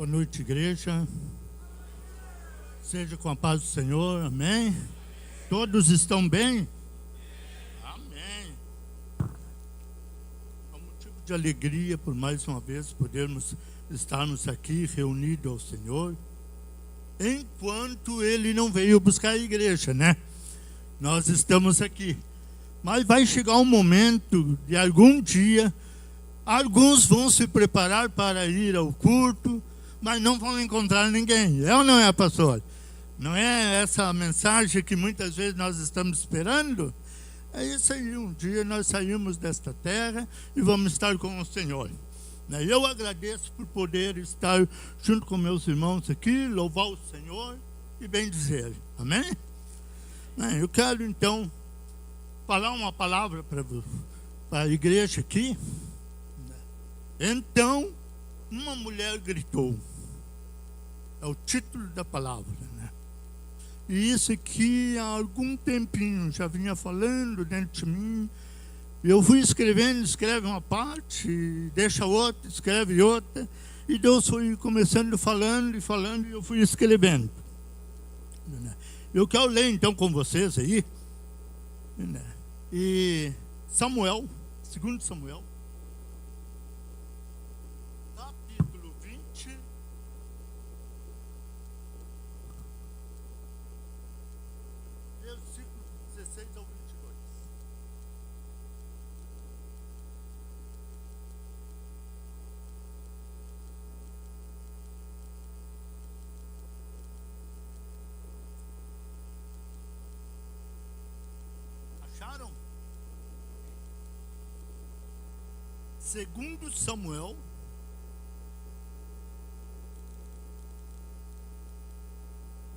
Boa noite, igreja. Seja com a paz do Senhor, amém? Todos estão bem? Amém. É um motivo de alegria por mais uma vez podermos estarmos aqui reunidos ao Senhor, enquanto Ele não veio buscar a igreja, né? Nós estamos aqui. Mas vai chegar um momento de algum dia, alguns vão se preparar para ir ao culto, mas não vão encontrar ninguém. É ou não é, pastor? Não é essa a mensagem que muitas vezes nós estamos esperando? É isso aí, um dia nós saímos desta terra e vamos estar com o Senhor. Eu agradeço por poder estar junto com meus irmãos aqui, louvar o Senhor e bem dizer. Amém? Eu quero então falar uma palavra para a igreja aqui. Então, uma mulher gritou. É o título da palavra, né? E isso aqui há algum tempinho já vinha falando dentro de mim. Eu fui escrevendo, escreve uma parte, deixa outra, escreve outra. E Deus foi começando falando e eu fui escrevendo. Eu quero ler então com vocês aí. E Samuel, 2 Samuel, capítulo 20, versículo 16 ao 22. Acharam? 2 Samuel,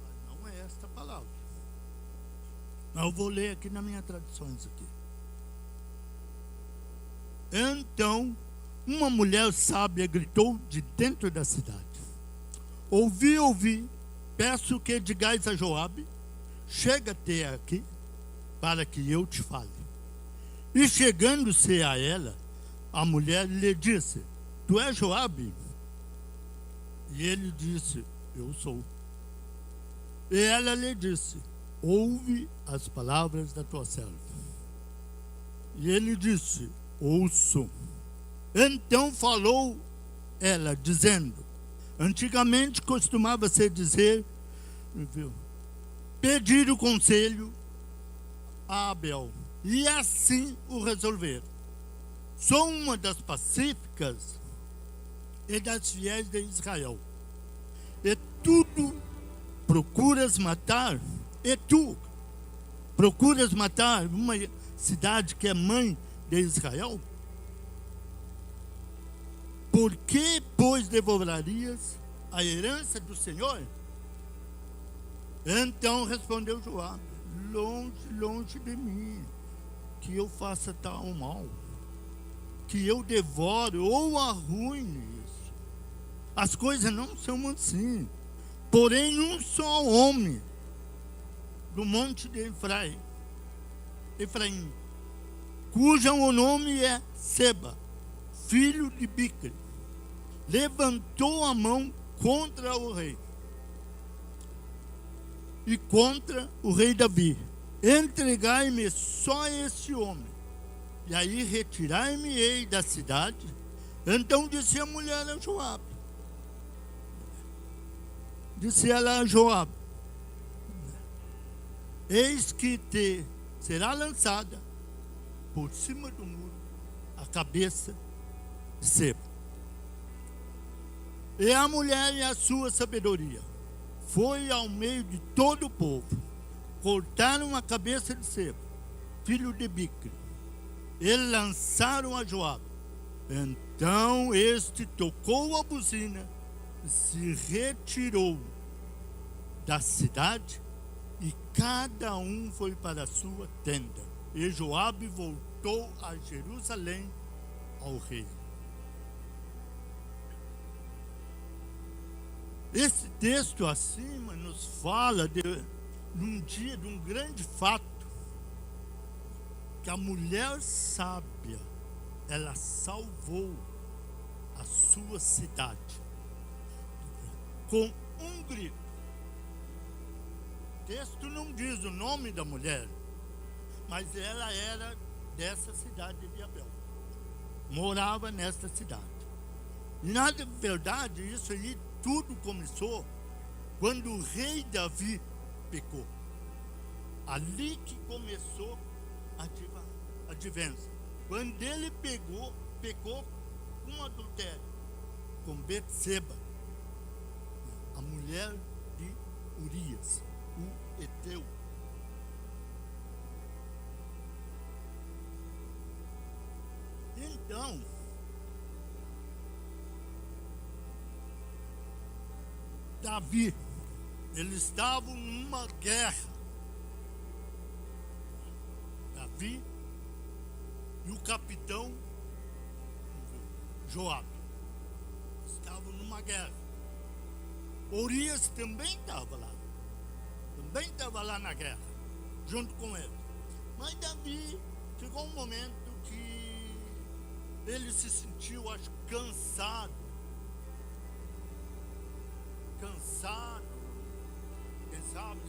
mas não é esta palavra. Eu vou ler aqui na minha traduções aqui. Então, uma mulher sábia gritou de dentro da cidade: Ouvi, peço que digais a Joabe, chega até aqui, para que eu te fale. E chegando-se a ela, a mulher lhe disse: Tu és Joabe? E ele disse: Eu sou. E ela lhe disse: Ouve as palavras da tua serva. E ele disse: Ouço. Então falou ela, dizendo: Antigamente costumava-se dizer, pedir o conselho a Abel, e assim o resolver. Sou uma das pacíficas e das fiéis de Israel. E tudo procuras matar, e tu procuras matar uma cidade que é mãe de Israel? Por que, pois, devorarias a herança do Senhor? Então respondeu Joabe: Longe de mim que eu faça tal mal, que eu devore ou arruine isso. As coisas não são assim. Porém, um só homem do monte de Efraim, cujo nome é Seba, filho de Bicre, levantou a mão contra o rei e contra o rei Davi. Entregai-me só esse homem, e aí retirai-me-ei da cidade. Então disse a mulher a Joabe, disse ela a Joabe: Eis que te será lançada por cima do muro a cabeça de Seba. E a mulher, e a sua sabedoria, foi ao meio de todo o povo, cortaram a cabeça de Seba, filho de Bicre, e lançaram a Joabe. Então este tocou a buzina, se retirou da cidade, e cada um foi para a sua tenda. E Joabe voltou a Jerusalém ao rei. Esse texto acima nos fala de um dia, de um grande fato, que a mulher sábia, ela salvou a sua cidade. com um grito. O texto não diz o nome da mulher, mas ela era dessa cidade de Abel. Morava nesta cidade. E na verdade, isso aí tudo começou quando o rei Davi pecou. Ali que começou a advência. Quando ele pecou com adultério, com Betseba, a mulher de Urias, o Eteu. Então, Davi, eles estavam numa guerra. Davi e o capitão Joabe estavam numa guerra. Urias também estava lá. Também estava lá na guerra, junto com ele. Mas Davi, chegou um momento que ele se sentiu, acho, cansado,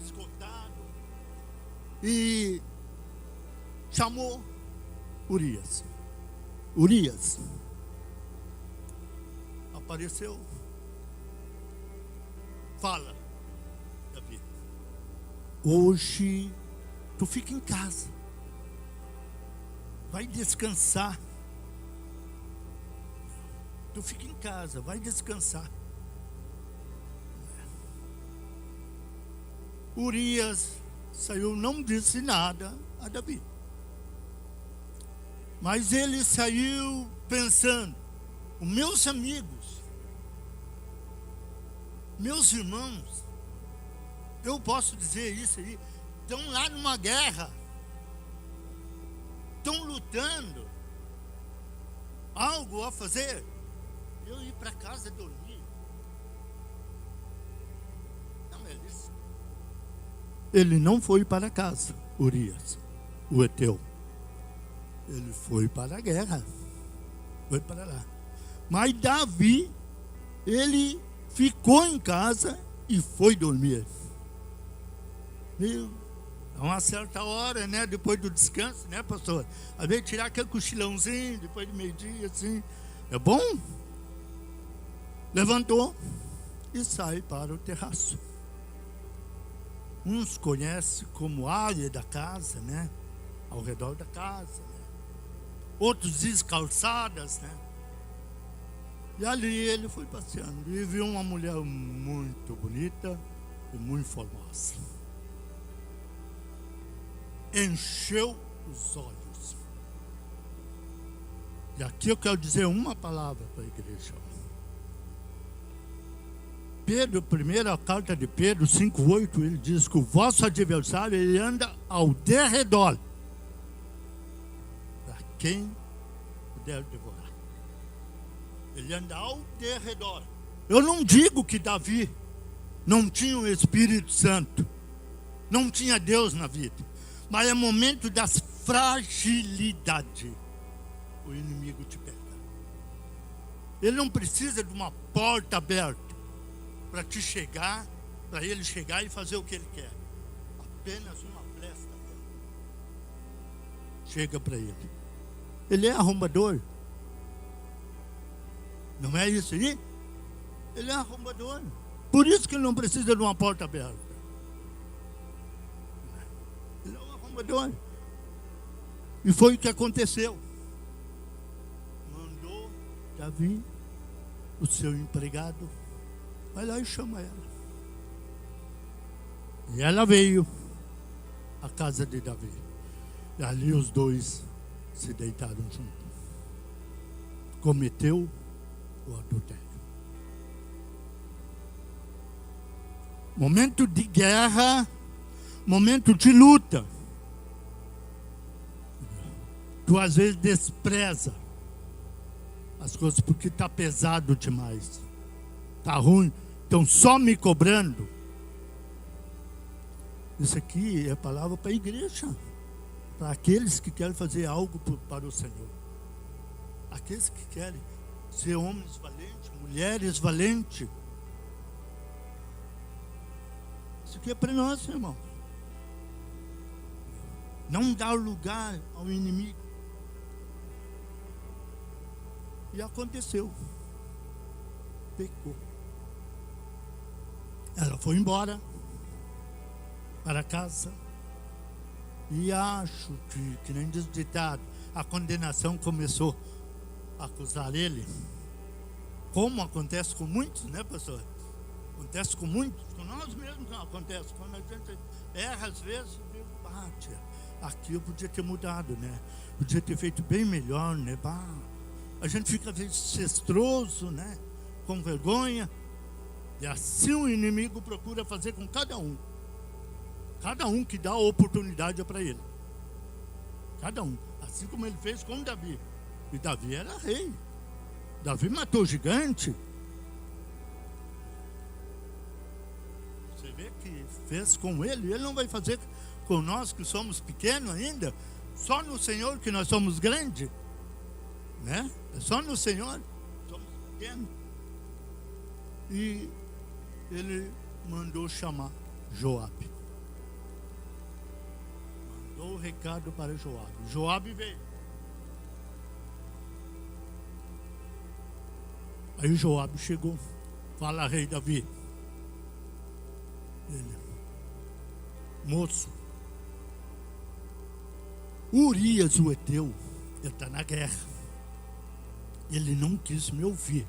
esgotado, e chamou Urias. Urias apareceu. Fala, Davi, hoje tu fica em casa, vai descansar. Tu fica em casa, vai descansar. Urias saiu, não disse nada a Davi. Mas ele saiu pensando, os meus amigos, meus irmãos, eu posso dizer isso aí, estão lá numa guerra, estão lutando, algo a fazer, eu ir para casa dormir. Não, ele não foi para casa, Urias, o Eteu. Ele foi para a guerra, foi para lá. Mas Davi, ele ficou em casa e foi dormir. A uma certa hora, né, depois do descanso, né, pastor? Às vezes tirar aquele cochilãozinho, depois de meio-dia, assim, é bom? Levantou e sai para o terraço. Uns conhecem como área da casa, né? Ao redor da casa, né? Outros dizem calçadas, né? E ali ele foi passeando e viu uma mulher muito bonita e muito formosa. Encheu os olhos. E aqui eu quero dizer uma palavra para a igreja. Pedro, primeira carta de Pedro 5,8, ele diz que o vosso adversário, ele anda ao derredor, para quem puder devorar. Ele anda ao derredor. Eu não digo que Davi não tinha o Espírito Santo, não tinha Deus na vida, mas é momento das fragilidades, o inimigo te pega. Ele não precisa de uma porta aberta para te chegar, para ele chegar e fazer o que ele quer. Apenas uma fresta chega para ele. Ele é arrombador. Não é isso aí? Ele é arrombador. Por isso que ele não precisa de uma porta aberta. Ele é um arrombador. E foi o que aconteceu. Mandou Davi, o seu empregado, vai lá e chama ela. E ela veio à casa de Davi. E ali os dois se deitaram juntos. Cometeu o adultério. Momento de guerra, momento de luta. Tu às vezes despreza as coisas porque está pesado demais. Está ruim. Estão só me cobrando. Isso aqui é palavra para a igreja. Para aqueles que querem fazer algo para o Senhor. Aqueles que querem ser homens valentes, mulheres valentes. Isso aqui é para nós, irmão. Não dar lugar ao inimigo. E aconteceu. Pecou. Ela foi embora para casa. E acho que nem diz o ditado, a condenação começou a acusar ele. Como acontece com muitos, né, pastor? Acontece com muitos, com nós mesmos não acontece. Quando a gente erra às vezes, bate. Aqui eu podia ter mudado, né? Podia ter feito bem melhor, né? A gente fica às vezes cestroso, né? Com vergonha. E assim o inimigo procura fazer com cada um. Cada um que dá a oportunidade para ele. Cada um. Assim como ele fez com Davi. E Davi era rei. Davi matou o gigante. Você vê que fez com ele. Ele não vai fazer com nós que somos pequenos ainda. Só no Senhor que nós somos grandes. Né? É só no Senhor que somos pequenos. E ele mandou chamar Joabe. Mandou o recado para Joabe. Joabe veio. Aí Joabe chegou. Fala, rei Davi. Ele, moço, Urias, o Eteu, ele está na guerra. Ele não quis me ouvir.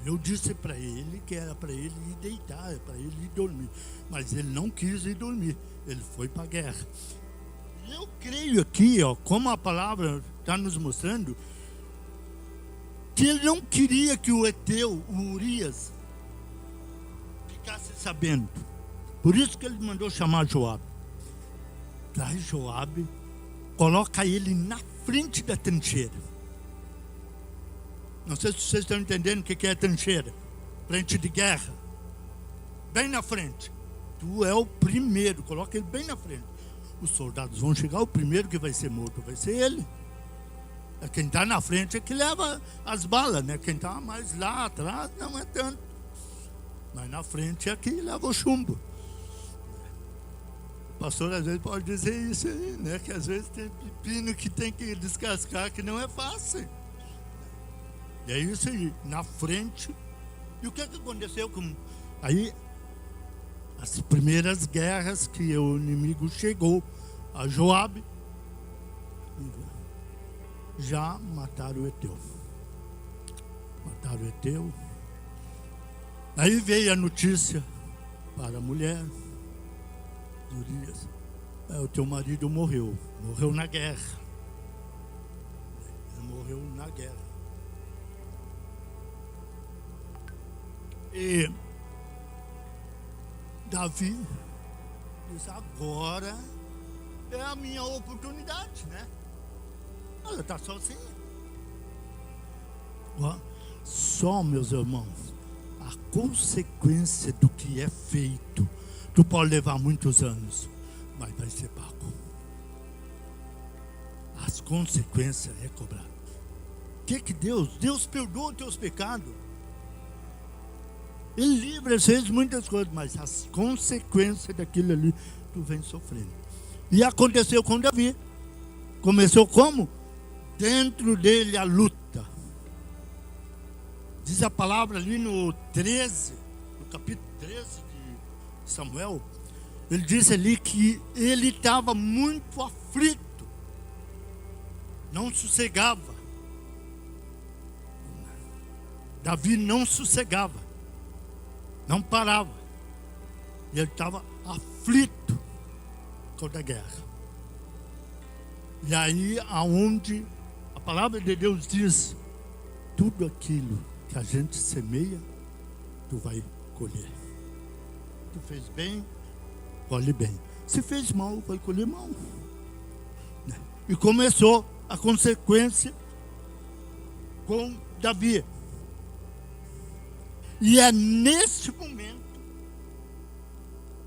Eu disse para ele que era para ele ir deitar, para ele ir dormir. Mas ele não quis ir dormir. Ele foi para a guerra. E eu creio aqui, como a palavra está nos mostrando, que ele não queria que o Eteu, o Urias, ficasse sabendo. Por isso que ele mandou chamar Joabe. Traz Joabe, coloca ele na frente da trincheira. Não sei se vocês estão entendendo o que é trincheira. Frente de guerra. Bem na frente. Tu é o primeiro, coloca ele bem na frente. Os soldados vão chegar, o primeiro que vai ser morto vai ser ele. Quem está na frente é que leva as balas, né? Quem está mais lá atrás não é tanto. Mas na frente é que leva o chumbo. O pastor às vezes pode dizer isso aí, né? Que às vezes tem pepino que tem que descascar, que não é fácil. E é isso aí, na frente. E o que aconteceu com... Aí, as primeiras guerras que o inimigo chegou a Joabe, já mataram o Eteu. Mataram o Eteu. Aí veio a notícia para a mulher de Urias. O teu marido morreu. Morreu na guerra. Ele morreu na guerra. E Davi diz, agora é a minha oportunidade, né? Ela está sozinha. Só, meus irmãos, a consequência do que é feito, tu pode levar muitos anos, mas vai ser pago. As consequências é cobrado. Que Deus perdoa os teus pecados. Ele livra às vezes muitas coisas, mas as consequências daquilo ali tu vem sofrendo. E aconteceu com Davi. Começou como? Dentro dele a luta. Diz a palavra ali no 13, no capítulo 13 de Samuel, ele diz ali que ele estava muito aflito, não sossegava. Davi não sossegava, não parava. E ele estava aflito com a guerra. E aí, aonde a palavra de Deus diz, tudo aquilo que a gente semeia, tu vai colher. Tu fez bem, colhe bem. Se fez mal, vai colher mal. E começou a consequência com Davi. E é nesse momento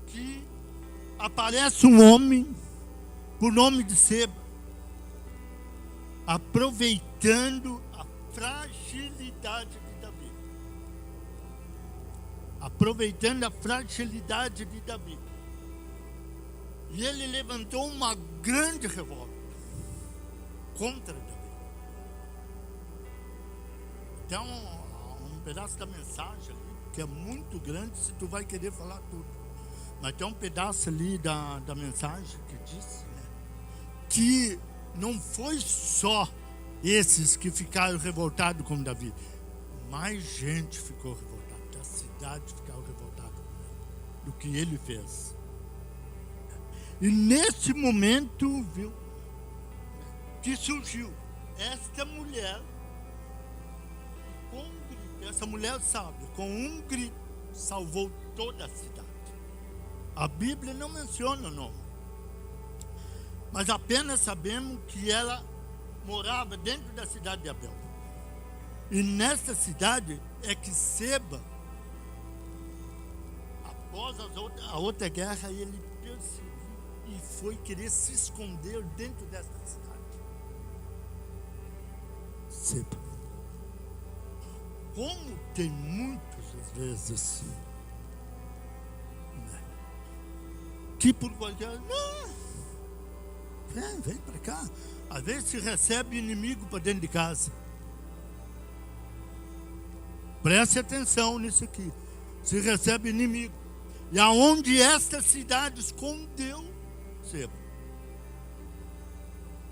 que aparece um homem, por nome de Seba, aproveitando a fragilidade de Davi. aproveitando a fragilidade de Davi. E ele levantou uma grande revolta contra Davi. Então, um pedaço da mensagem ali, que é muito grande, se tu vai querer falar tudo. Mas tem um pedaço ali da mensagem que diz, né, que não foi só esses que ficaram revoltados com Davi. Mais gente ficou revoltada, a cidade ficou revoltada com ele, do que ele fez. E nesse momento, viu, que surgiu esta mulher, com um grito, essa mulher sábia, com um grito, salvou toda a cidade. A Bíblia não menciona o nome, mas apenas sabemos que ela morava dentro da cidade de Abel. E nessa cidade é que Seba, após a outra guerra, ele perseguiu e foi querer se esconder dentro dessa cidade. Seba. Como tem muitas vezes, né, que por qualquer... Vem para cá. Às vezes se recebe inimigo para dentro de casa. Preste atenção nisso aqui. Se recebe inimigo. E aonde esta cidade escondeu Seba.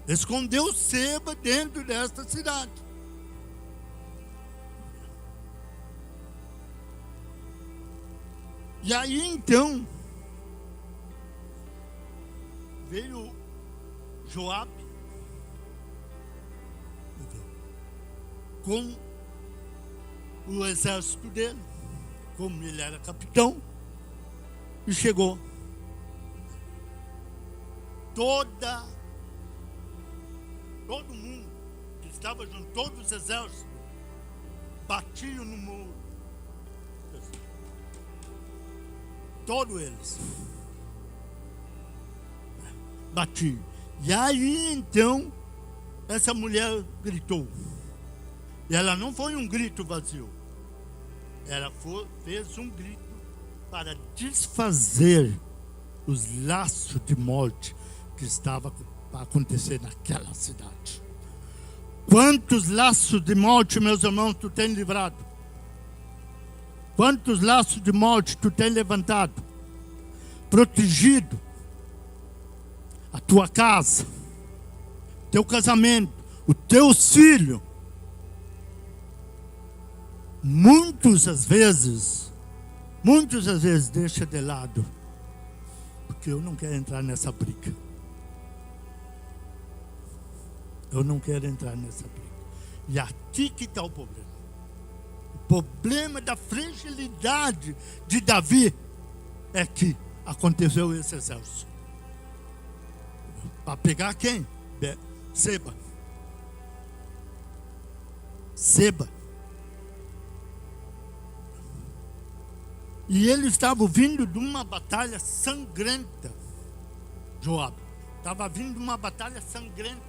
Escondeu Seba dentro desta cidade. E aí então veio Joabe com o exército dele, como ele era capitão, e chegou. Todo mundo que estava junto, todos os exércitos, batiam no muro. Todos eles batiam. E aí então essa mulher gritou. E ela não foi um grito vazio. Ela fez um grito para desfazer os laços de morte que estavam a acontecer naquela cidade. Quantos laços de morte, meus irmãos, tu tem livrado? Quantos laços de morte tu tem levantado? Protegido a tua casa, teu casamento, os teus filhos. Muitas às vezes deixa de lado, porque eu não quero entrar nessa briga. Eu não quero entrar nessa briga. E aqui que está o problema. O problema da fragilidade de Davi é que aconteceu esse exército. Para pegar quem? Seba. E ele estava vindo de uma batalha sangrenta. Joabe estava vindo de uma batalha sangrenta,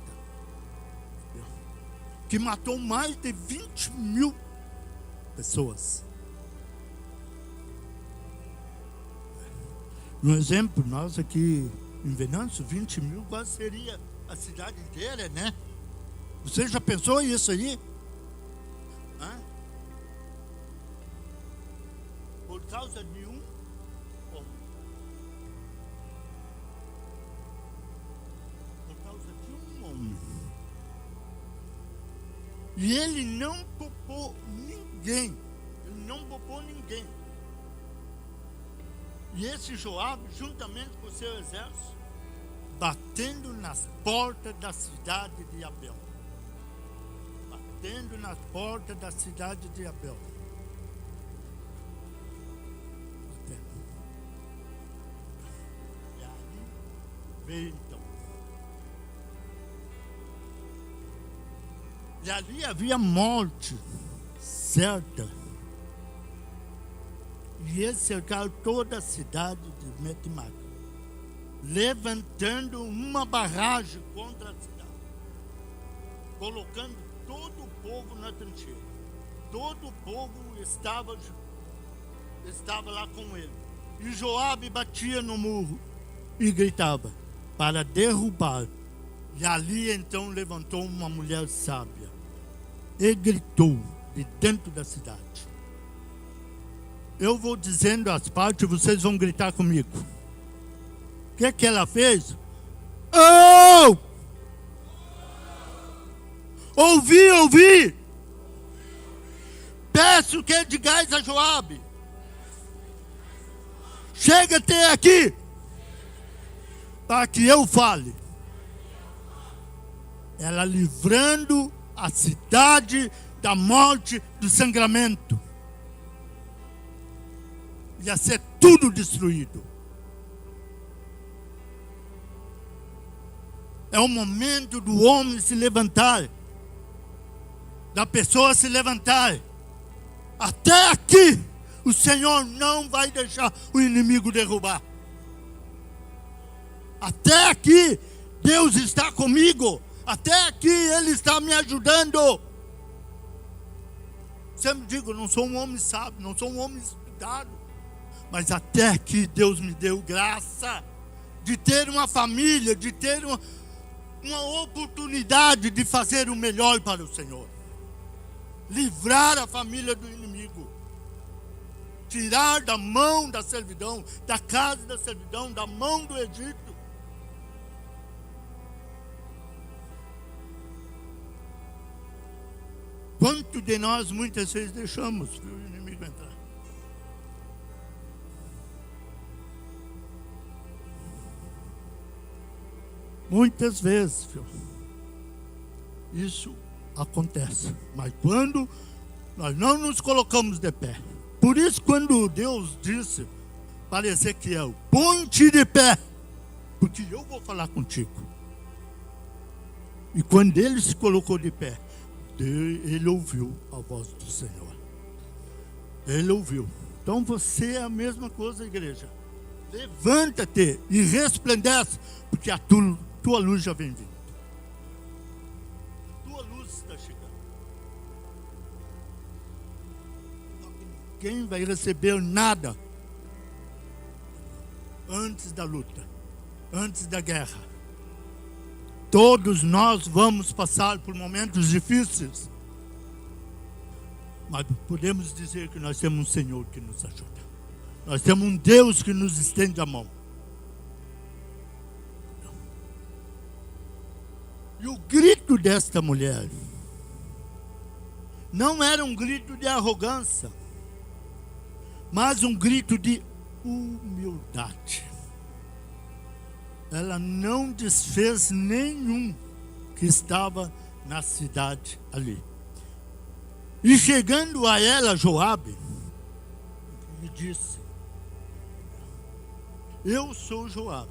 que matou mais de 20.000 pessoas. No exemplo, nós aqui em Venâncio, 20.000 quase seria a cidade inteira, né? Você já pensou isso aí? Por causa de um homem. Por causa de um homem. E ele não poupou ninguém. Ele não poupou ninguém. E esse Joabe, juntamente com o seu exército, batendo nas portas da cidade de Abel. Batendo nas portas da cidade de Abel. E aí veio então. E ali havia morte certa. E eles cercaram toda a cidade de Metimac, levantando uma barragem contra a cidade, colocando todo o povo na trincheira. Todo o povo estava estava lá com ele. E Joabe batia no muro e gritava para derrubar. E ali então levantou uma mulher sábia e gritou de dentro da cidade. Eu vou dizendo as partes, vocês vão gritar comigo. O que ela fez? Oh! Ouvi! Peço que digais a Joabe. Chega até aqui, para que eu fale. Ela livrando a cidade da morte, do sangramento. Ia ser tudo destruído. É o momento do homem se levantar, da pessoa se levantar. Até aqui, o Senhor não vai deixar o inimigo derrubar. Até aqui, Deus está comigo. Até aqui, Ele está me ajudando. Sempre digo, não sou um homem sábio, não sou um homem estudado. Mas até aqui, Deus me deu graça de ter uma família, de ter uma oportunidade de fazer o melhor para o Senhor. Livrar a família do inimigo. Tirar da mão da servidão, da casa da servidão, da mão do Egito. Quanto de nós muitas vezes deixamos o inimigo entrar? Muitas vezes, filho, isso acontece. Mas quando nós não nos colocamos de pé. Por isso, quando Deus disse para Ezequiel, põe-te de pé, porque eu vou falar contigo. E quando ele se colocou de pé, ele ouviu a voz do Senhor. Ele ouviu. Então você é a mesma coisa, igreja. Levanta-te e resplandece, porque a tua luz já vem vindo. A tua luz está chegando. Ninguém vai receber nada antes da luta, antes da guerra. Todos nós vamos passar por momentos difíceis. Mas podemos dizer que nós temos um Senhor que nos ajuda. Nós temos um Deus que nos estende a mão. E o grito desta mulher não era um grito de arrogância, mas um grito de humildade. Ela não desfez nenhum que estava na cidade ali. E chegando a ela, Joabe, lhe disse, eu sou Joabe.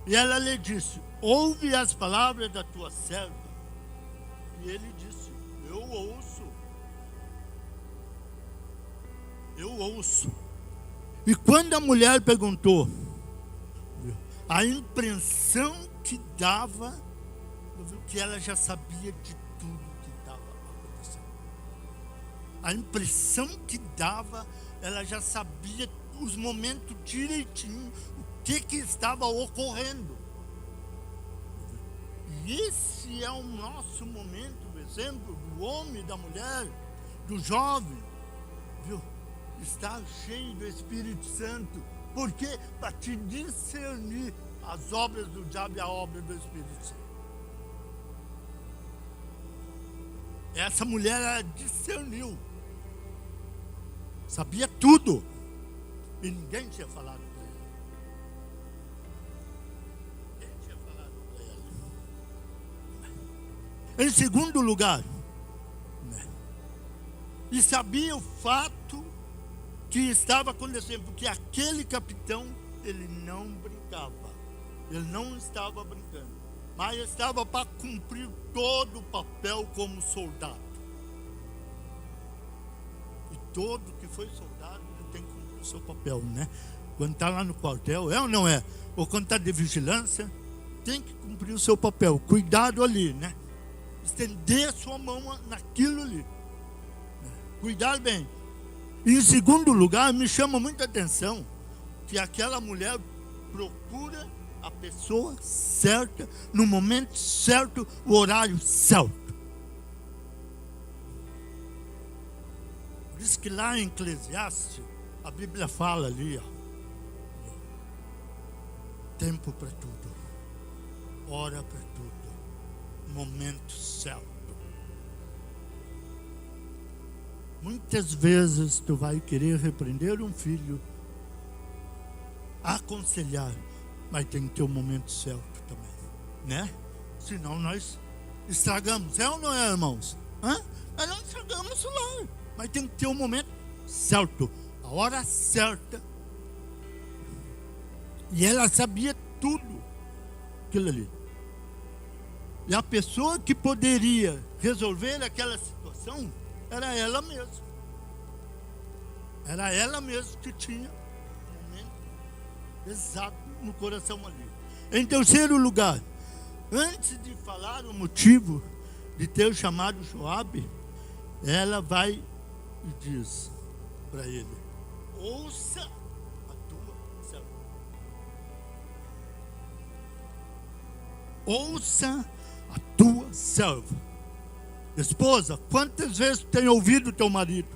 E ela lhe disse, ouve as palavras da tua serva. E ele disse, eu ouço. Eu ouço. E quando a mulher perguntou, a impressão que dava, que ela já sabia de tudo que estava acontecendo. A impressão que dava, ela já sabia os momentos direitinho, o que estava ocorrendo. E esse é o nosso momento, o exemplo do homem, da mulher, do jovem, viu? Está cheio do Espírito Santo. Por quê? Para te discernir as obras do diabo e a obra do Espírito Santo. Essa mulher, ela discerniu. Sabia tudo. E ninguém tinha falado para ela. Ninguém tinha falado para ela. Em segundo lugar, e sabia o fato que estava acontecendo, porque aquele capitão, ele não brincava, ele não estava brincando, mas estava para cumprir todo o papel como soldado. E todo que foi soldado, ele tem que cumprir o seu papel, né? Quando está lá no quartel, é ou não é? Ou quando está de vigilância, tem que cumprir o seu papel, cuidado ali, né? Estender a sua mão naquilo ali, né? Cuidar bem. Em segundo lugar, me chama muita atenção que aquela mulher procura a pessoa certa, no momento certo, o horário certo. Por isso que lá em Eclesiastes, a Bíblia fala ali, tempo para tudo, hora para tudo, momento certo. Muitas vezes tu vai querer repreender um filho, aconselhar, mas tem que ter o momento certo também, né? Senão nós estragamos, é ou não é, irmãos? Nós não estragamos o lar, mas tem que ter o momento certo, a hora certa. E ela sabia tudo aquilo ali. E a pessoa que poderia resolver aquela situação era ela mesma. Era ela mesma que tinha o momento exato no coração ali. Em terceiro lugar, antes de falar o motivo de ter chamado Joabe, ela vai e diz para ele: ouça a tua serva. Ouça a tua serva. Esposa, quantas vezes tu tem ouvido teu marido?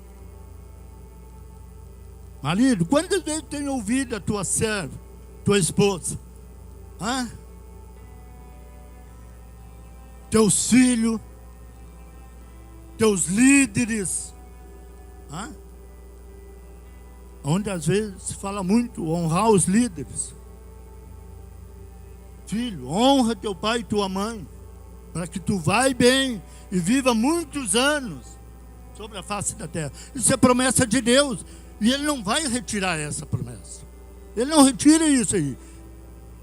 Marido, quantas vezes tu tem ouvido a tua serva, tua esposa? Teus filhos, teus líderes, onde às vezes se fala muito honrar os líderes. Filho, honra teu pai e tua mãe, para que tu vai bem e viva muitos anos sobre a face da terra. Isso é promessa de Deus, e Ele não vai retirar essa promessa. Ele não retira isso aí,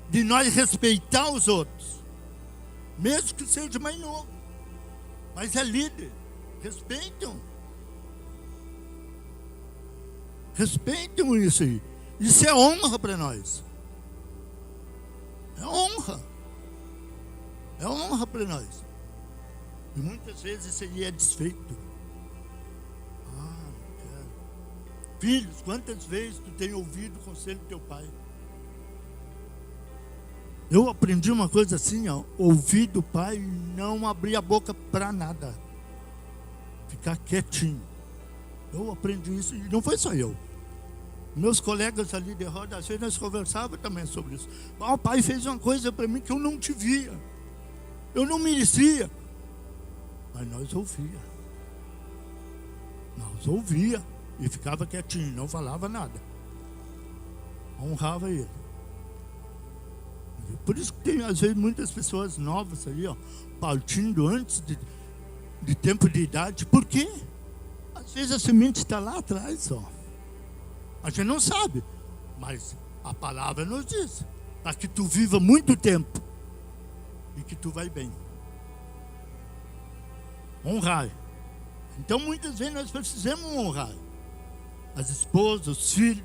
de nós respeitar os outros, mesmo que seja mais novo, mas é líder. Respeitam isso aí. Isso é honra para nós. É honra. É honra para nós. E muitas vezes isso aí é desfeito. Não quero. Filhos, quantas vezes tu tem ouvido o conselho do teu pai? Eu aprendi uma coisa assim, ouvir do pai e não abrir a boca para nada. Ficar quietinho. Eu aprendi isso, e não foi só eu. Meus colegas ali de roda, às vezes nós conversávamos também sobre isso. O pai fez uma coisa para mim que eu não te via. Eu não merecia. Mas nós ouvia. Nós ouvia. E ficava quietinho, não falava nada. Honrava ele. Por isso que tem, às vezes, muitas pessoas novas aí, partindo antes de tempo de idade. Por quê? Às vezes a semente está lá atrás, A gente não sabe, mas a palavra nos diz, para que tu viva muito tempo e que tu vai bem. Honrar. Então muitas vezes nós precisamos honrar as esposas, os filhos.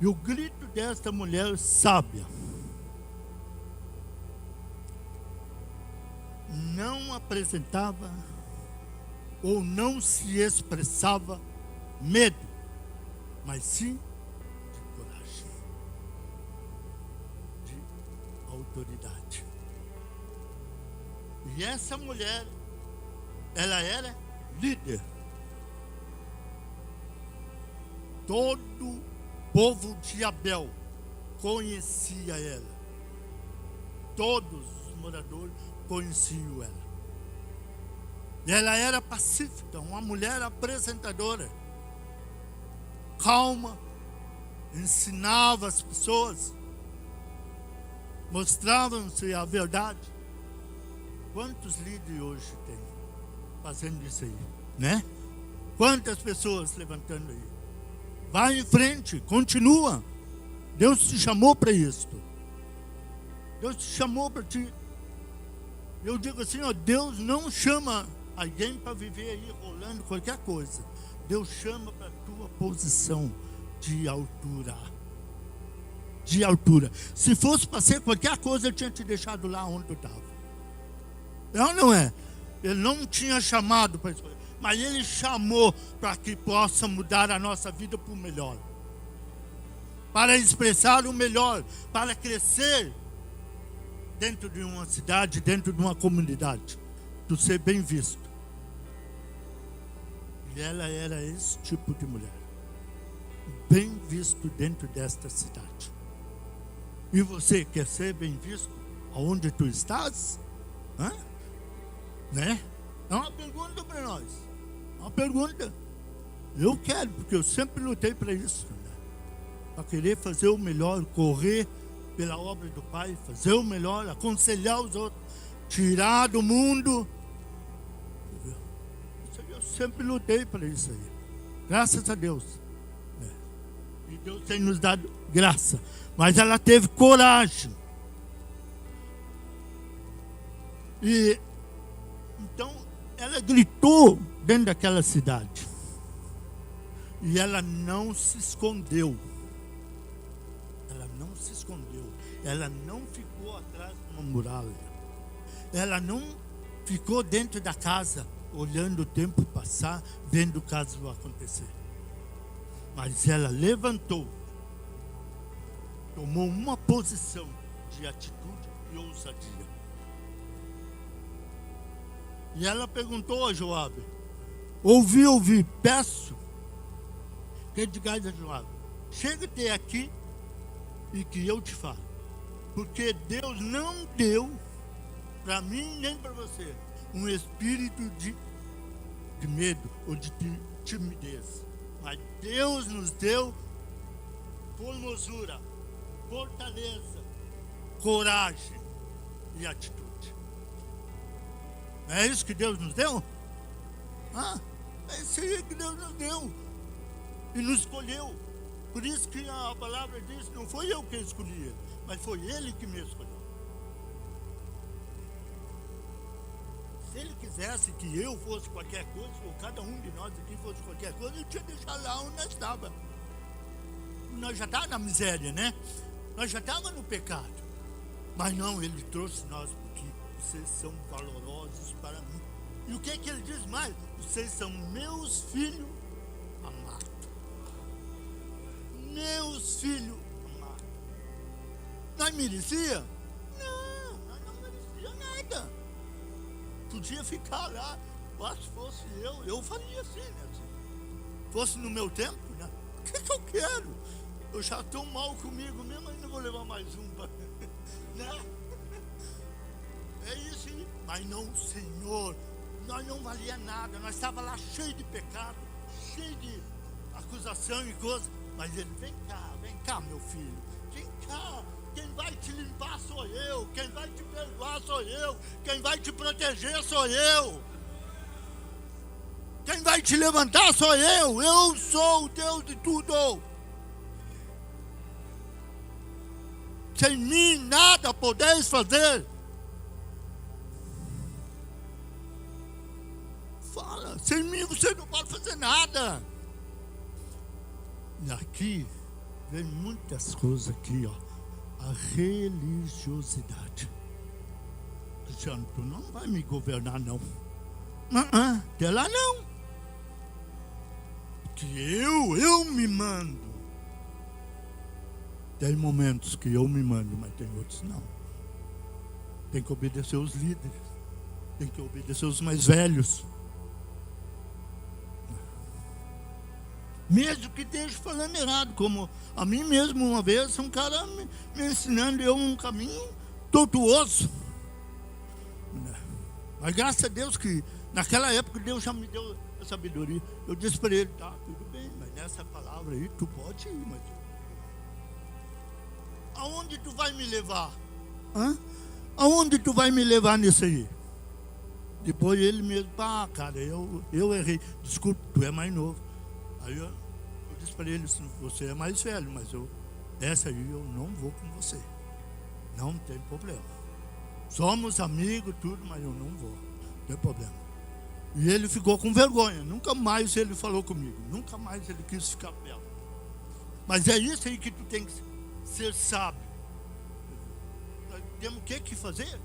E o grito desta mulher sábia não apresentava ou não se expressava medo, mas sim de coragem, de autoridade. E essa mulher, ela era líder. Todo o povo de Abel conhecia ela. Todos os moradores conheciam ela. E ela era pacífica, uma mulher apresentadora, calma, ensinava as pessoas, mostravam-se a verdade. Quantos líderes hoje tem fazendo isso aí, né? Quantas pessoas levantando aí? Vai em frente, continua. Deus te chamou para isso. Deus te chamou para ti. Eu digo assim, Deus não chama alguém para viver aí rolando qualquer coisa. Deus chama para a tua posição de altura. De altura. Se fosse para ser qualquer coisa, eu tinha te deixado lá onde tu estava. É ou não é? Ele não tinha chamado para escolher, mas Ele chamou para que possa mudar a nossa vida para o melhor, para expressar o melhor, para crescer dentro de uma cidade, dentro de uma comunidade, do ser bem visto. E ela era esse tipo de mulher, bem visto dentro desta cidade. E você quer ser bem visto aonde tu estás? Hã? Né? É uma pergunta para nós. Uma pergunta. Eu quero, porque eu sempre lutei para isso, né? Para querer fazer o melhor, correr pela obra do Pai, fazer o melhor, aconselhar os outros, tirar do mundo. Eu sempre lutei para isso aí. Graças a Deus. E Deus tem nos dado graça. Mas ela teve coragem. E então ela gritou dentro daquela cidade. E ela não se escondeu. Ela não se escondeu. Ela não ficou atrás de uma muralha. Ela não ficou dentro da casa, olhando o tempo passar, vendo o caso acontecer. Mas ela levantou, tomou uma posição de atitude e ousadia. E ela perguntou a Joabe: ouvi, peço que digais a Joabe, chega-te aqui e que eu te falo. Porque Deus não deu para mim nem para você um espírito de medo ou de timidez. Mas Deus nos deu formosura, fortaleza, coragem e atitude. Não é isso que Deus nos deu? É isso aí que Deus nos deu. E nos escolheu. Por isso que a palavra diz: não foi eu que escolhi ele, mas foi ele que me escolheu. Se ele quisesse que eu fosse qualquer coisa, ou cada um de nós aqui fosse qualquer coisa, ele tinha deixado lá onde nós estávamos. Nós já estávamos na miséria, né? Nós já estávamos no pecado. Mas não, ele trouxe nós porque vocês são valorosos para mim. E o que ele diz mais? Vocês são meus filhos amados. Meus filhos amados. Nós merecia? Não, nós não merecia nada. Podia ficar lá, mas se fosse eu faria assim, né? Se fosse no meu tempo, né? O que eu quero? Eu já estou mal comigo mesmo, ainda vou levar mais um para. Né? É isso aí. Mas não, Senhor, nós não valia nada, nós estávamos lá cheio de pecado, cheio de acusação e coisa. Mas ele: vem cá, meu filho, vem cá. Quem vai te limpar sou eu. Quem vai te perdoar sou eu. Quem vai te proteger sou eu. Quem vai te levantar sou eu. Eu sou o Deus de tudo. Sem mim nada podeis fazer. Fala, sem mim você não pode fazer nada. E aqui vem muitas coisas aqui, ó. A religiosidade. Cristiano, tu não vai me governar, não. Até lá não. Que eu me mando. Tem momentos que eu me mando, mas tem outros não. Tem que obedecer os líderes. Tem que obedecer os mais velhos. Mesmo que esteja falando errado, como a mim mesmo uma vez, um cara me ensinando eu um caminho tortuoso. Mas graças a Deus que naquela época Deus já me deu a sabedoria. Eu disse para ele: tá, tudo bem, mas nessa palavra aí tu pode ir, mas aonde tu vai me levar? Aonde tu vai me levar nisso aí? Depois ele mesmo: cara, eu errei, desculpa, tu é mais novo. Aí eu disse para ele: você é mais velho, mas essa aí eu não vou com você. Não tem problema. Somos amigos, tudo, mas eu não vou. Não tem problema. E ele ficou com vergonha. Nunca mais ele falou comigo. Nunca mais ele quis ficar perto. Mas é isso aí que tu tem que ser sábio. Nós temos o que fazer?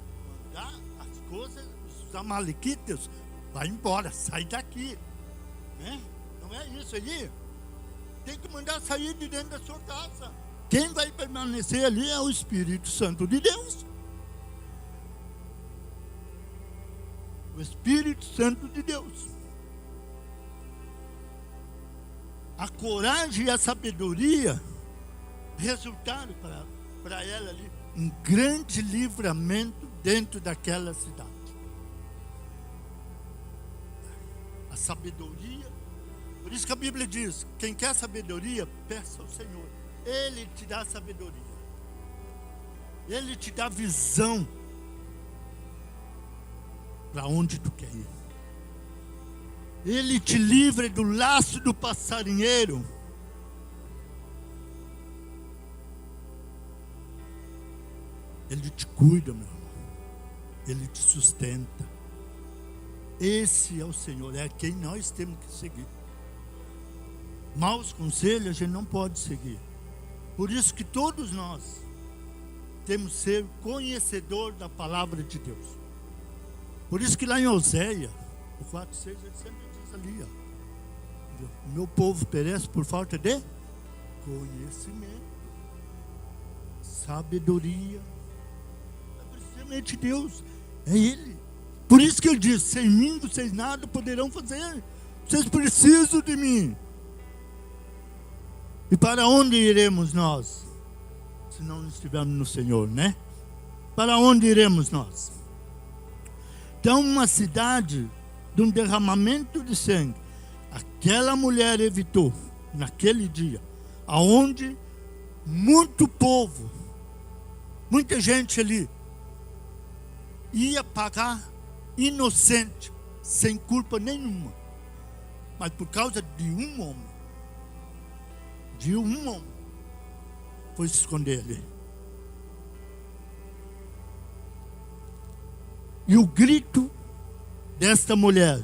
Mandar as coisas, os os amalequitas, vai embora, sai daqui. Né? Não é isso aí? Tem que mandar sair de dentro da sua casa. Quem vai permanecer ali é o Espírito Santo de Deus. O Espírito Santo de Deus. A coragem e a sabedoria resultaram para ela ali um grande livramento dentro daquela cidade. A sabedoria, por isso que a Bíblia diz, quem quer sabedoria, peça ao Senhor. Ele te dá sabedoria. Ele te dá visão para onde tu quer ir. Ele te livra do laço do passarinheiro. Ele te cuida, meu irmão. Ele te sustenta. Esse é o Senhor, é quem nós temos que seguir. Maus conselhos a gente não pode seguir. Por isso que todos nós temos que ser conhecedor da palavra de Deus. Por isso que lá em Oséia, o 4:6, ele sempre diz ali, ó, o meu povo perece por falta de conhecimento, sabedoria. É precisamente Deus, é Ele. Por isso que ele diz, sem mim vocês nada poderão fazer. Vocês precisam de mim. E para onde iremos nós? Se não estivermos no Senhor, né? Para onde iremos nós? Então, uma cidade de um derramamento de sangue, aquela mulher evitou, naquele dia, aonde muito povo, muita gente ali, ia pagar inocente, sem culpa nenhuma, mas por causa de um homem, foi se esconder ali. E o grito desta mulher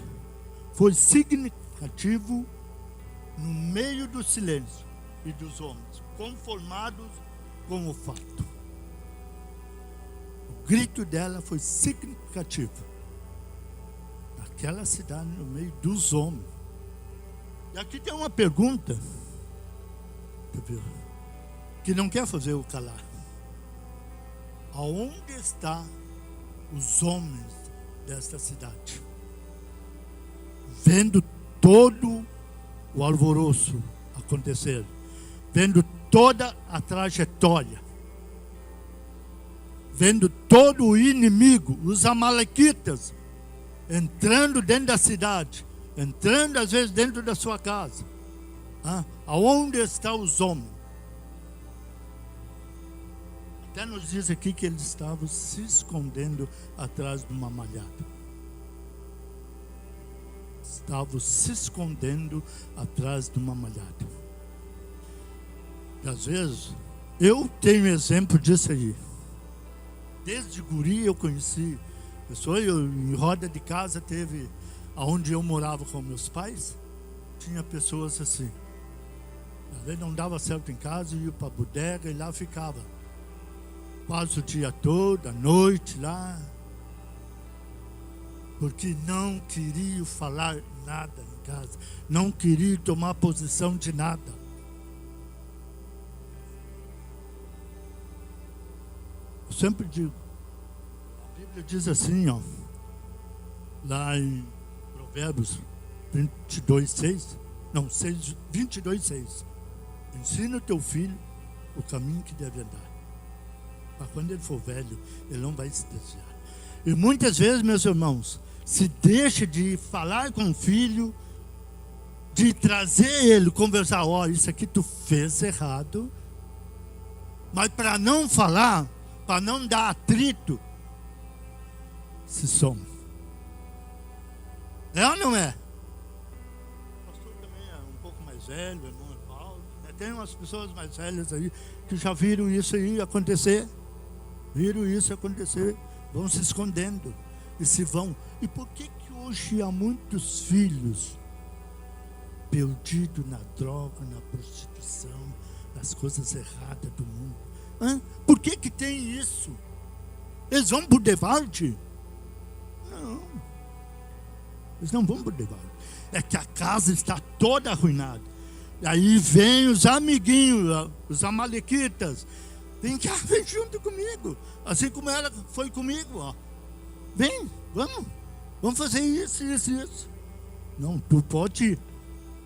foi significativo no meio do silêncio e dos homens, conformados com o fato. O grito dela foi significativo. Naquela cidade, no meio dos homens. E aqui tem uma pergunta que não quer fazer o calar. Aonde estão os homens desta cidade? Vendo todo o alvoroço acontecer, vendo toda a trajetória, vendo todo o inimigo, os amalequitas, entrando dentro da cidade, entrando às vezes dentro da sua casa. Aonde estão os homens? Até nos diz aqui que eles estavam se escondendo atrás de uma malhada. Estavam se escondendo atrás de uma malhada. E às vezes, eu tenho exemplo disso aí. Desde guri eu conheci pessoas, em roda de casa teve, aonde eu morava com meus pais, tinha pessoas assim. Às vezes não dava certo em casa, ia para a bodega e lá ficava. Quase o dia todo, a noite lá. Porque não queria falar nada em casa. Não queria tomar posição de nada. Eu sempre digo, a Bíblia diz assim, ó, lá em Provérbios 22:6, não, 22:6. Ensina o teu filho o caminho que deve andar. Para quando ele for velho, ele não vai se desviar. E muitas vezes, meus irmãos, se deixa de falar com o filho, de trazer ele, conversar, isso aqui tu fez errado. Mas para não falar, para não dar atrito, se some. É ou não é? O pastor também é um pouco mais velho, irmão Paulo. Tem umas pessoas mais velhas aí que já viram isso aí acontecer. Viram isso acontecer, vão se escondendo e se vão. E por que hoje há muitos filhos perdidos na droga, na prostituição, nas coisas erradas do mundo? Por que tem isso? Eles vão por devarte? Não. Eles não vão poder levar. É que a casa está toda arruinada. E aí vem os amiguinhos, os amalequitas. Vem cá, vem junto comigo. Assim como ela foi comigo, ó. Vem, vamos fazer isso. Não, tu pode ir,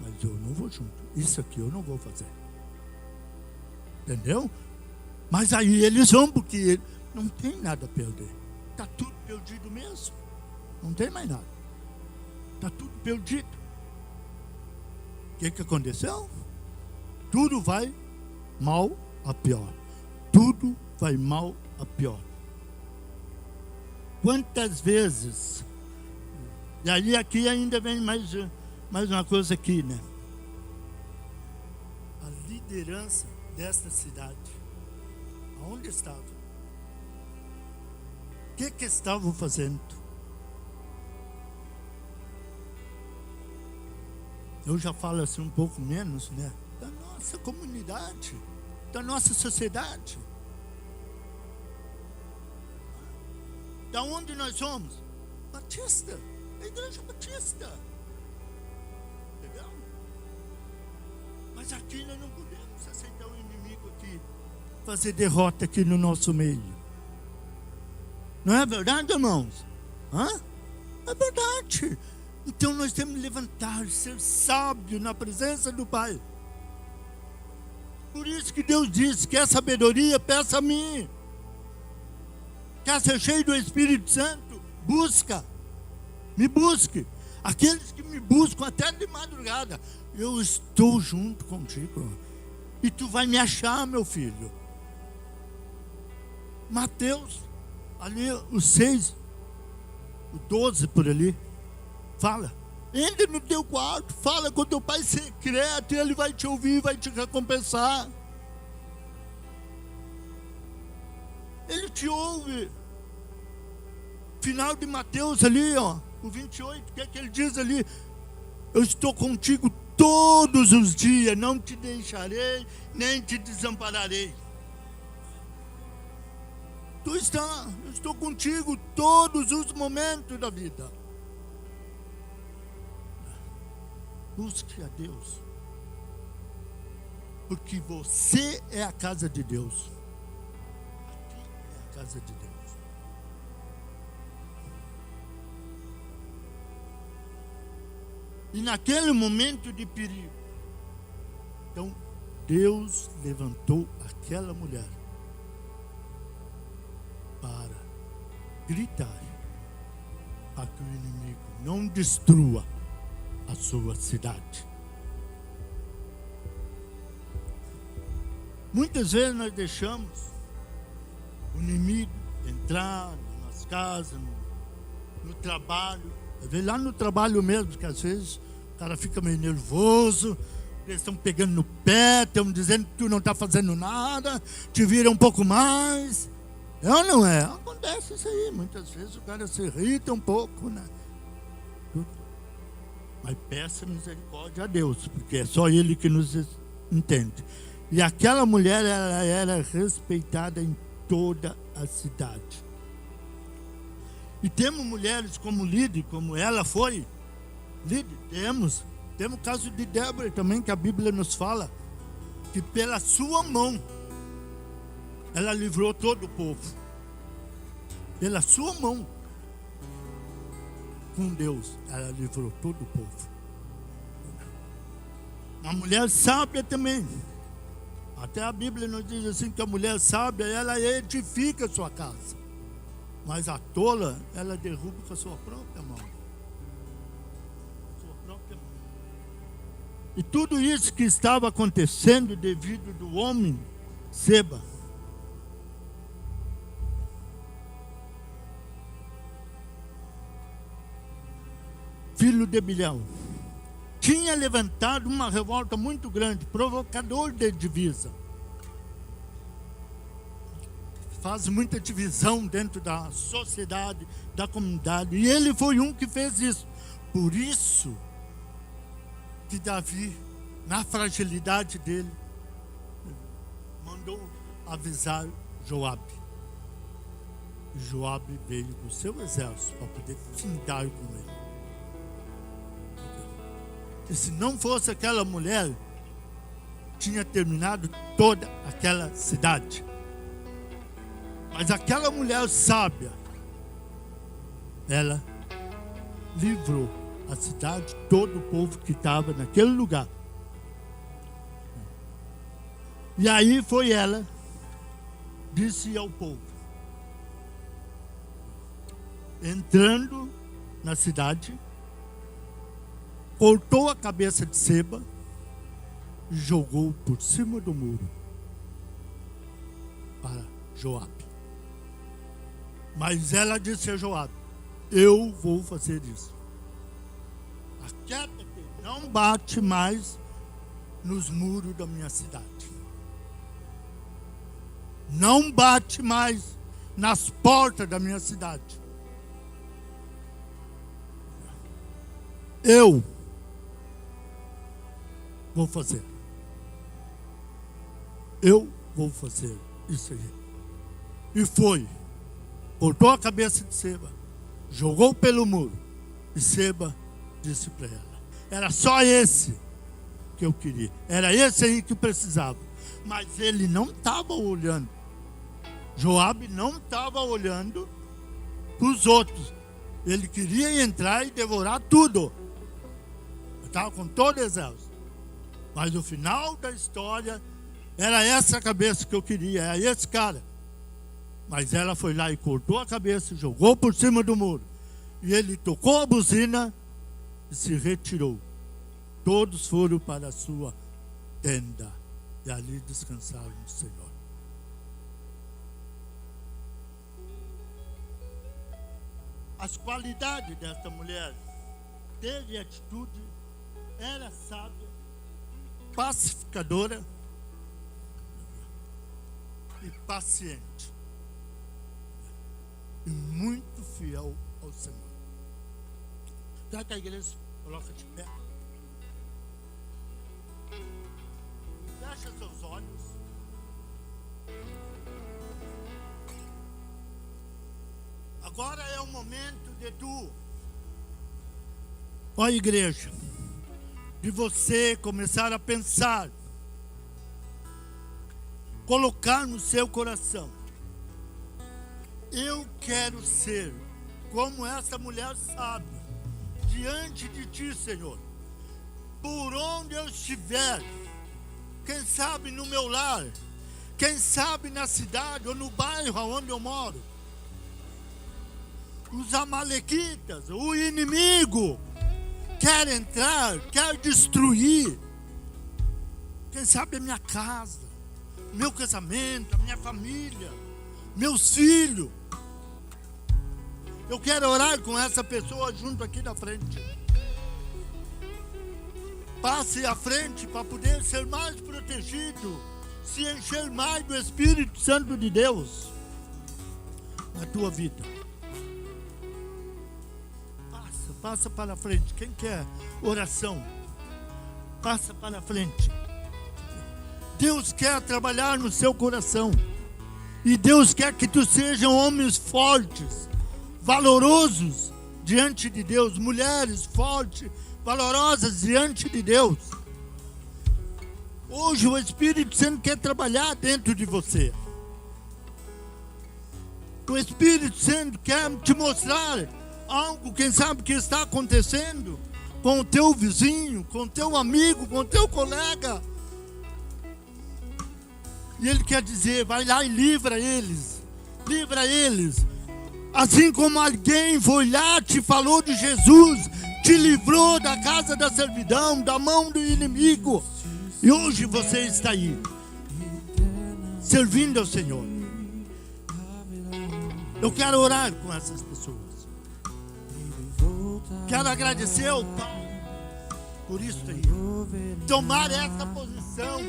mas eu não vou junto. Isso aqui eu não vou fazer. Entendeu? Mas aí eles vão, porque não tem nada a perder. Está tudo perdido mesmo. Não tem mais nada. Está tudo perdido. O que aconteceu? Tudo vai mal a pior. Tudo vai mal a pior. Quantas vezes? E aí aqui ainda vem mais uma coisa aqui, né? A liderança desta cidade. Aonde estava? O que estavam fazendo? Eu já falo assim um pouco menos, né? Da nossa comunidade, da nossa sociedade. Da onde nós somos? Batista, a igreja batista. Entendeu? Mas aqui nós não podemos aceitar o inimigo aqui, fazer derrota aqui no nosso meio. Não é verdade, irmãos? É verdade. Então nós temos que levantar, ser sábio na presença do Pai. Por isso que Deus disse: quer sabedoria, peça a mim. Quer ser cheio do Espírito Santo? Busca. Me busque. Aqueles que me buscam até de madrugada, eu estou junto contigo. E tu vai me achar, meu filho. Mateus, ali o 6, o 12 por ali. Fala, entre no teu quarto, fala com o teu pai secreto, e ele vai te ouvir, vai te recompensar. Ele te ouve. Final de Mateus ali, ó, o 28, o que é que ele diz ali? Eu estou contigo todos os dias, não te deixarei, nem te desampararei. Tu está, eu estou contigo todos os momentos da vida. Busque a Deus, porque você é a casa de Deus. Aqui é a casa de Deus. E naquele momento de perigo, então Deus levantou aquela mulher para gritar, para que o inimigo não destrua a sua cidade. Muitas vezes nós deixamos o inimigo entrar nas nossas casas, no trabalho. Lá no trabalho mesmo, que às vezes o cara fica meio nervoso, eles estão pegando no pé, estão dizendo que tu não está fazendo nada, te vira um pouco mais. É ou não é? Acontece isso aí. Muitas vezes o cara se irrita um pouco, né? Mas peça misericórdia a Deus, porque é só Ele que nos entende. E aquela mulher, ela era respeitada em toda a cidade. E temos mulheres como Lídia, como ela foi. Lídia, temos o caso de Débora também, que a Bíblia nos fala, que pela sua mão, ela livrou todo o povo. Pela sua mão. Com Deus, ela livrou todo o povo. A mulher sábia também. Até a Bíblia nos diz assim, que a mulher sábia, ela edifica a sua casa. Mas a tola, ela derruba com a sua própria mão. Sua própria mão. E tudo isso que estava acontecendo devido do homem Seba. Filho de Bilhão, tinha levantado uma revolta muito grande, provocador de divisa. Faz muita divisão dentro da sociedade, da comunidade. E ele foi um que fez isso. Por isso que Davi, na fragilidade dele, mandou avisar Joabe. Joabe veio com o seu exército para poder findar com ele. E se não fosse aquela mulher, tinha terminado toda aquela cidade. Mas aquela mulher sábia, ela livrou a cidade, todo o povo que estava naquele lugar. E aí foi ela, disse ao povo, entrando na cidade, cortou a cabeça de Seba e jogou por cima do muro para Joabe. Mas ela disse a Joabe, eu vou fazer isso. Aquieta-te, não bate mais nos muros da minha cidade. Não bate mais nas portas da minha cidade. Eu vou fazer. Eu vou fazer isso aí. E foi. Cortou a cabeça de Seba, jogou pelo muro. E Seba disse para ela, era só esse que eu queria. Era esse aí que precisava. Mas ele não estava olhando. Joabe não estava olhando para os outros. Ele queria entrar e devorar tudo. Estava com todo o exército. Mas no final da história, era essa cabeça que eu queria, era esse cara. Mas ela foi lá e cortou a cabeça, jogou por cima do muro. E ele tocou a buzina e se retirou. Todos foram para a sua tenda. E ali descansaram no Senhor. As qualidades desta mulher, teve atitude, era sábia, pacificadora e paciente. E muito fiel ao Senhor. Já que a igreja coloca de pé. Fecha seus olhos. Agora é o momento de tu, ó igreja, de você começar a pensar, colocar no seu coração, eu quero ser como essa mulher sábia, diante de ti, Senhor, por onde eu estiver, quem sabe no meu lar, quem sabe na cidade ou no bairro onde eu moro, os amalequitas, o inimigo quer entrar, quer destruir, quem sabe a minha casa, meu casamento, a minha família, meus filhos. Eu quero orar com essa pessoa junto aqui da frente. Passe à frente para poder ser mais protegido, se encher mais do Espírito Santo de Deus na tua vida. Passa para frente. Quem quer oração, passa para frente. Deus quer trabalhar no seu coração. E Deus quer que tu sejam homens fortes, valorosos diante de Deus. Mulheres fortes, valorosas diante de Deus. Hoje o Espírito Santo quer trabalhar dentro de você. O Espírito Santo quer te mostrar algo, quem sabe, que está acontecendo com o teu vizinho, com o teu amigo, com o teu colega. E Ele quer dizer, vai lá e livra eles. Livra eles. Assim como alguém foi lá, te falou de Jesus, te livrou da casa da servidão, da mão do inimigo. E hoje você está aí, servindo ao Senhor. Eu quero orar com essas pessoas. Quero agradecer ao Pai por isso aí. Tomar essa posição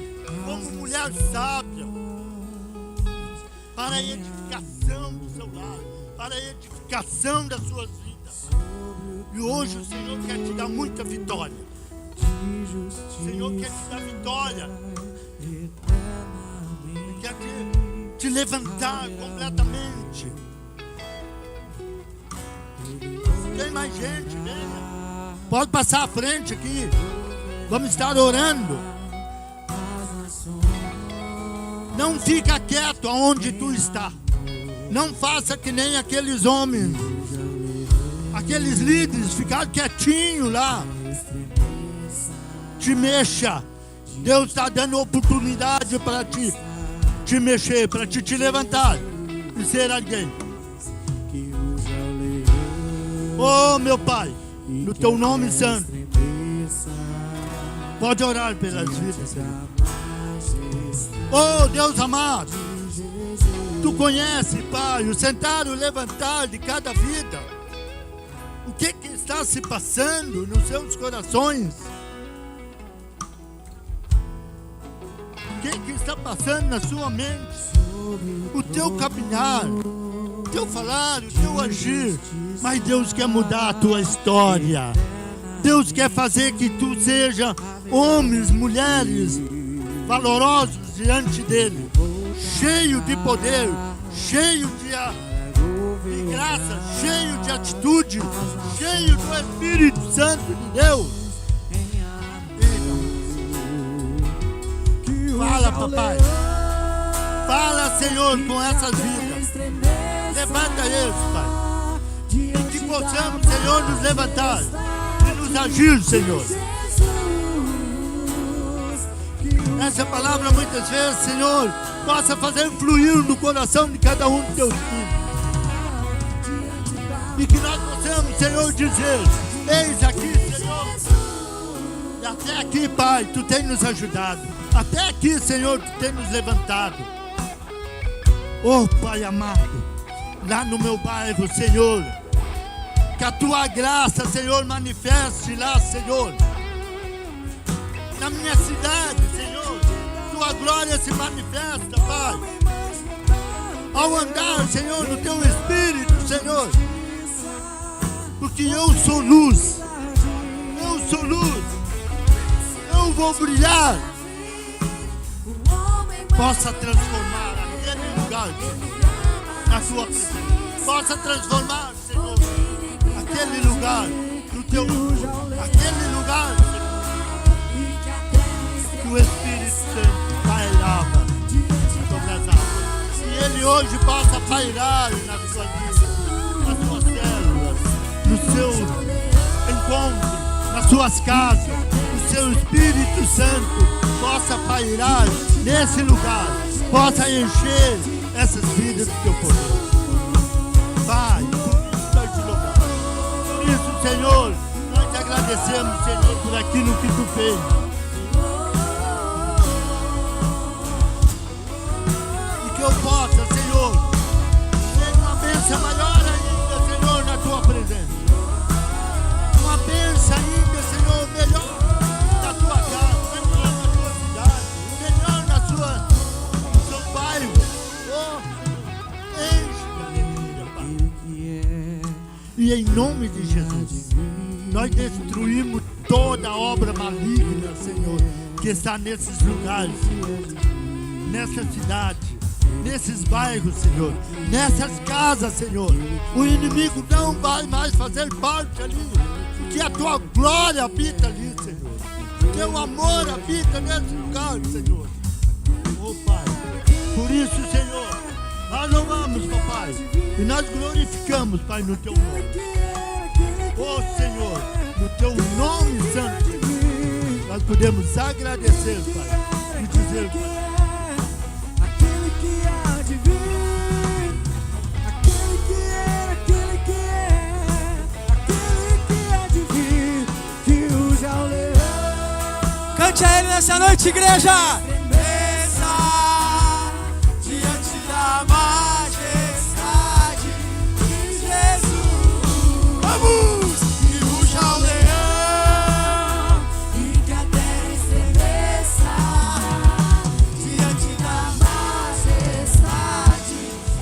como mulher sábia para a edificação do seu lar, para a edificação das suas vidas. E hoje o Senhor quer te dar muita vitória. O Senhor quer te dar vitória. Ele quer te levantar completamente. mais gente, venha. Pode passar à frente aqui. Vamos estar orando. Não fica quieto aonde tu está. Não faça que nem aqueles homens, aqueles líderes, ficar quietinho lá. Te mexa. Deus está dando oportunidade para te mexer, para te levantar e ser alguém. Oh, meu Pai, no teu nome santo, pode orar pelas vidas, Senhor. Oh, Deus amado, tu conhece, Pai, o sentar e o levantar de cada vida. O que está se passando nos seus corações? O que está passando na sua mente? O teu caminhar, o teu falar, o teu agir. Mas Deus quer mudar a tua história. Deus quer fazer que tu seja homens, mulheres valorosos diante dele, cheio de poder, cheio de graça, cheio de atitude, cheio do Espírito Santo de Deus. Fala, papai. Fala, Senhor, com essas vidas. Levanta eles, Pai. E que possamos, Senhor, nos levantar e nos agir, Senhor. Essa palavra, muitas vezes, Senhor, possa fazer fluir no coração de cada um dos teus filhos. E que nós possamos, Senhor, dizer: eis aqui, Senhor. E até aqui, Pai, tu tem nos ajudado. Até aqui, Senhor, tu tem nos levantado. Oh, Pai amado, lá no meu bairro, Senhor, que a tua graça, Senhor, manifeste lá, Senhor. Na minha cidade, Senhor, tua glória se manifesta, Pai. Ao andar, Senhor, no teu Espírito, Senhor. Porque eu sou luz. Eu sou luz. Eu vou brilhar. Possa transformar aquele lugar na tua presença. Possa transformar, Senhor, aquele lugar no teu aquele lugar, Senhor, que o Espírito Santo pairava sobre as águas. E ele hoje possa pairar na sua vida, nas suas células, no seu encontro, nas suas casas. O seu Espírito Santo possa pairar nesse lugar, possa encher essas vidas do teu poder. Pai, por isso nós te louvamos. Por isso, Senhor, nós te agradecemos, Senhor, por aquilo que tu fez. E que eu possa, Senhor, ter uma bênção maior ainda, Senhor, na tua presença. Uma bênção ainda, Senhor, melhor na tua casa, melhor na tua cidade, melhor no seu bairro. Oh, enche de alegria, Pai. E em nome de Jesus, nós destruímos toda obra maligna, Senhor, que está nesses lugares, nessa cidade, nesses bairros, Senhor, nessas casas, Senhor. O inimigo não vai mais fazer parte ali, porque a tua glória habita ali, Senhor. Teu amor habita nesse lugar, Senhor. Oh, Pai, por isso, Senhor, nós louvamos, papai, e nós glorificamos, Pai, no teu nome. Oh, Senhor, no teu nome santo, nós podemos agradecer, Pai, e dizer, Pai, cante a ele nessa noite, igreja. Tremeza diante da majestade de Jesus. Vamos! Que ruja o leão e que a terra estremeça diante da majestade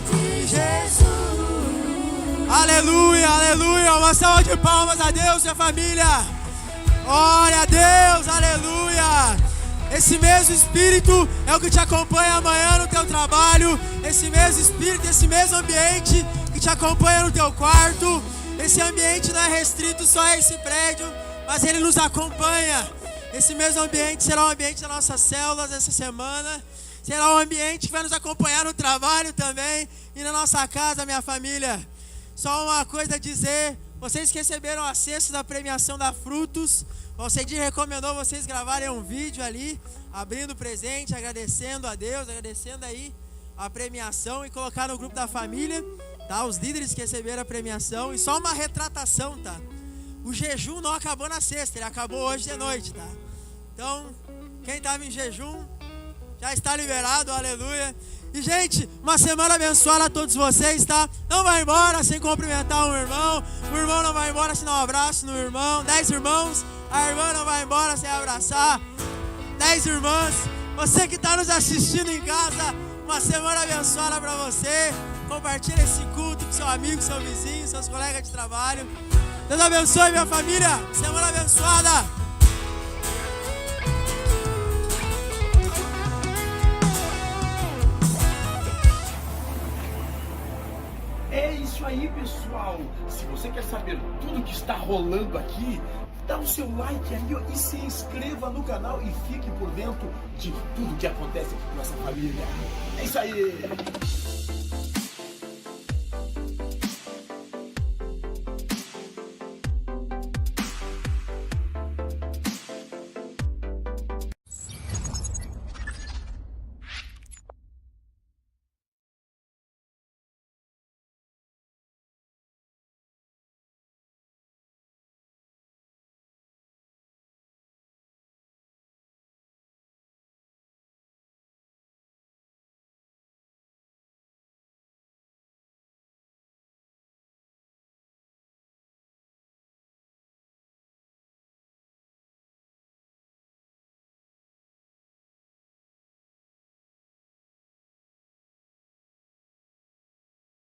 de Jesus. Aleluia, aleluia. Uma salva de palmas a Deus e a família. Glória a Deus, aleluia. Esse mesmo Espírito é o que te acompanha amanhã no teu trabalho. Esse mesmo Espírito, esse mesmo ambiente que te acompanha no teu quarto. Esse ambiente não é restrito só a esse prédio, mas ele nos acompanha. Esse mesmo ambiente será um ambiente das nossas células essa semana. Será um ambiente que vai nos acompanhar no trabalho também e na nossa casa, minha família. Só uma coisa a dizer, vocês que receberam acesso da premiação da Frutos, o Cedir recomendou vocês gravarem um vídeo ali, abrindo o presente, agradecendo a Deus, agradecendo aí a premiação e colocar no grupo da família, tá? Os líderes que receberam a premiação. E só uma retratação, tá? O jejum não acabou na sexta, ele acabou hoje de noite, tá? Então, quem estava em jejum já está liberado, aleluia. E, gente, uma semana abençoada a todos vocês, tá? Não vai embora sem cumprimentar um irmão. O irmão não vai embora sem dar um abraço no irmão. 10 irmãos, a irmã não vai embora sem abraçar 10 irmãs. Você que está nos assistindo em casa, uma semana abençoada para você. Compartilha esse culto com seu amigo, seu vizinho, seus colegas de trabalho. Deus abençoe, minha família. Semana abençoada. É isso aí, pessoal. Se você quer saber tudo que está rolando aqui, dá o seu like aí, ó, e se inscreva no canal e fique por dentro de tudo que acontece aqui com essa família. É isso aí.